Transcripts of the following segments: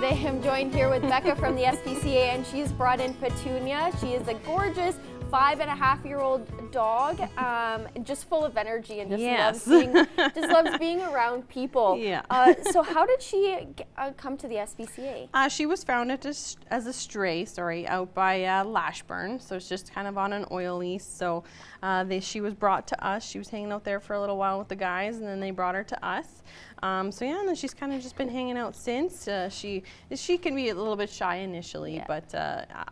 Today I'm joined here with Becca from the SPCA, and she's brought in Petunia. She is a gorgeous 5.5-year-old dog, just full of energy and just loves being around people. Yeah. So how did she come to the SPCA? She was found as a stray, out by Lashburn. So it's just kind of on an oil lease. So she was brought to us. She was hanging out there for a little while with the guys, and then they brought her to us. And then she's kind of just been hanging out since. She can be a little bit shy initially, but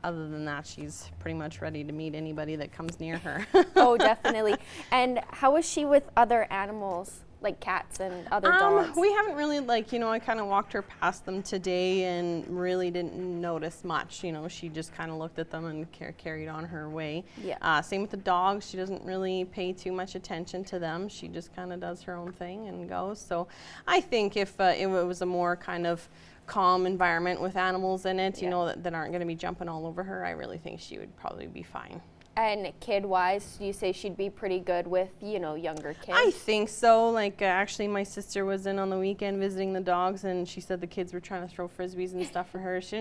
other than that, she's pretty much ready to meet anybody that comes near her. Oh, definitely. And how is she with other animals, like cats and other dogs? We haven't really, I kind of walked her past them today and really didn't notice much. She just kind of looked at them and carried on her way. Yeah. Same with the dogs. She doesn't really pay too much attention to them. She just kind of does her own thing and goes. So I think if it was a more kind of calm environment with animals in it, that aren't going to be jumping all over her, I really think she would probably be fine. And kid-wise, you say she'd be pretty good with, younger kids? I think so. Actually, my sister was in on the weekend visiting the dogs, and she said the kids were trying to throw frisbees and stuff for her. She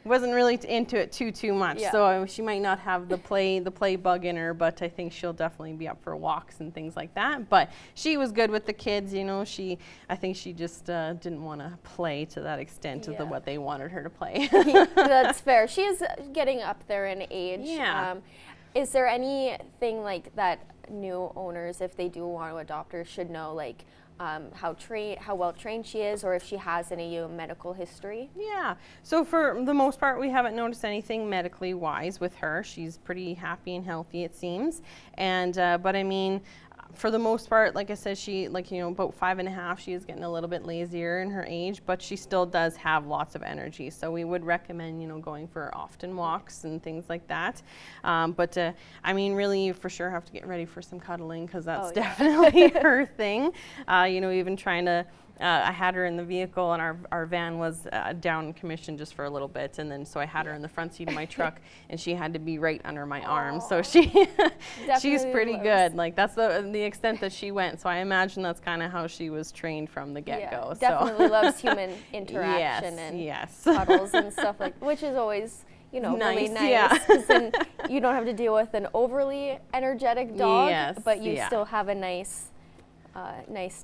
wasn't really into it too much. Yeah. So she might not have the play bug in her, but I think she'll definitely be up for walks and things like that. But she was good with the kids. I think she just didn't want to play to that extent of what they wanted her to play. That's fair. She is getting up there in age. Yeah. Is there anything like that new owners, if they do want to adopt her, should know, how well trained she is, or if she has any medical history? Yeah. So for the most part, we haven't noticed anything medically wise with her. She's pretty happy and healthy, it seems. And but I mean, for the most part, like I said, she about 5.5. She is getting a little bit lazier in her age, but she still does have lots of energy. So we would recommend going for often walks and things like that. But I mean, really, you for sure have to get ready for some cuddling, because that's definitely her thing. Even trying to. I had her in the vehicle, and our van was down in commission just for a little bit, and then so I had her in the front seat of my truck, and she had to be right under my arm. So she's pretty good. That's the extent that she went. So I imagine that's kind of how she was trained from the get-go. Definitely loves human interaction and cuddles and stuff which is always really nice, because then you don't have to deal with an overly energetic dog, but you still have a nice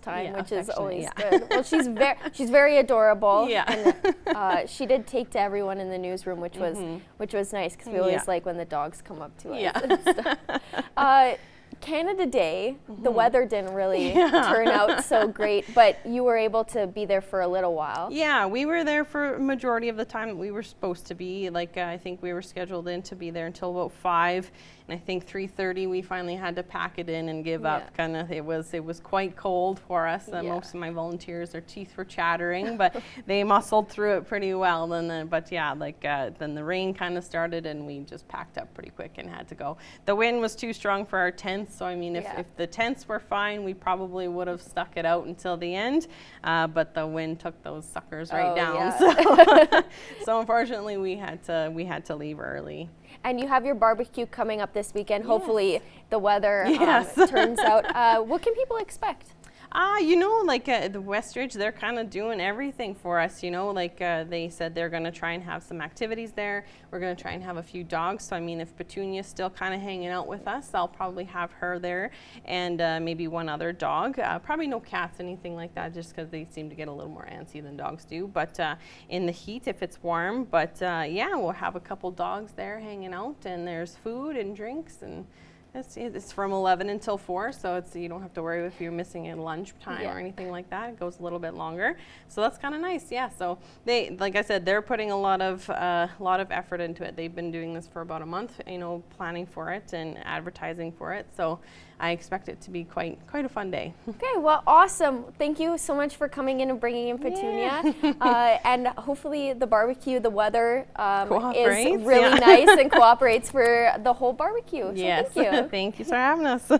time, which is always good. Well, she's very adorable. Yeah. And she did take to everyone in the newsroom, which was nice, because we always like when the dogs come up to us and stuff. Canada Day, the weather didn't really turn out so great, but you were able to be there for a little while. Yeah, we were there for a majority of the time that we were supposed to be. I think we were scheduled in to be there until about 5, and I think 3:30 we finally had to pack it in and give up. It was quite cold for us. Most of my volunteers, their teeth were chattering, but they muscled through it pretty well. Then the rain kind of started, and we just packed up pretty quick and had to go. The wind was too strong for our tents, so I mean, if the tents were fine, we probably would have stuck it out until the end. But the wind took those suckers right down. Yeah. So unfortunately, we had to leave early. And you have your barbecue coming up this weekend. Hopefully the weather turns out. What can people expect? The Westridge, they're kind of doing everything for us, they said they're going to try and have some activities there. We're going to try and have a few dogs. So, I mean, if Petunia's still kind of hanging out with us, I'll probably have her there, and maybe one other dog. Probably no cats, anything like that, just because they seem to get a little more antsy than dogs do. But in the heat, if it's warm. But we'll have a couple dogs there hanging out, and there's food and drinks, and it's from 11 until 4, so you don't have to worry if you're missing at lunchtime or anything like that. It goes a little bit longer, so that's kind of nice. Yeah, so they, like I said, they're putting a lot of effort into it. They've been doing this for about a month, planning for it and advertising for it. So I expect it to be quite a fun day. Okay, well, awesome. Thank you so much for coming in and bringing in Petunia. And hopefully the barbecue, the weather is really nice and cooperates for the whole barbecue. So thank you. Thank you for having us.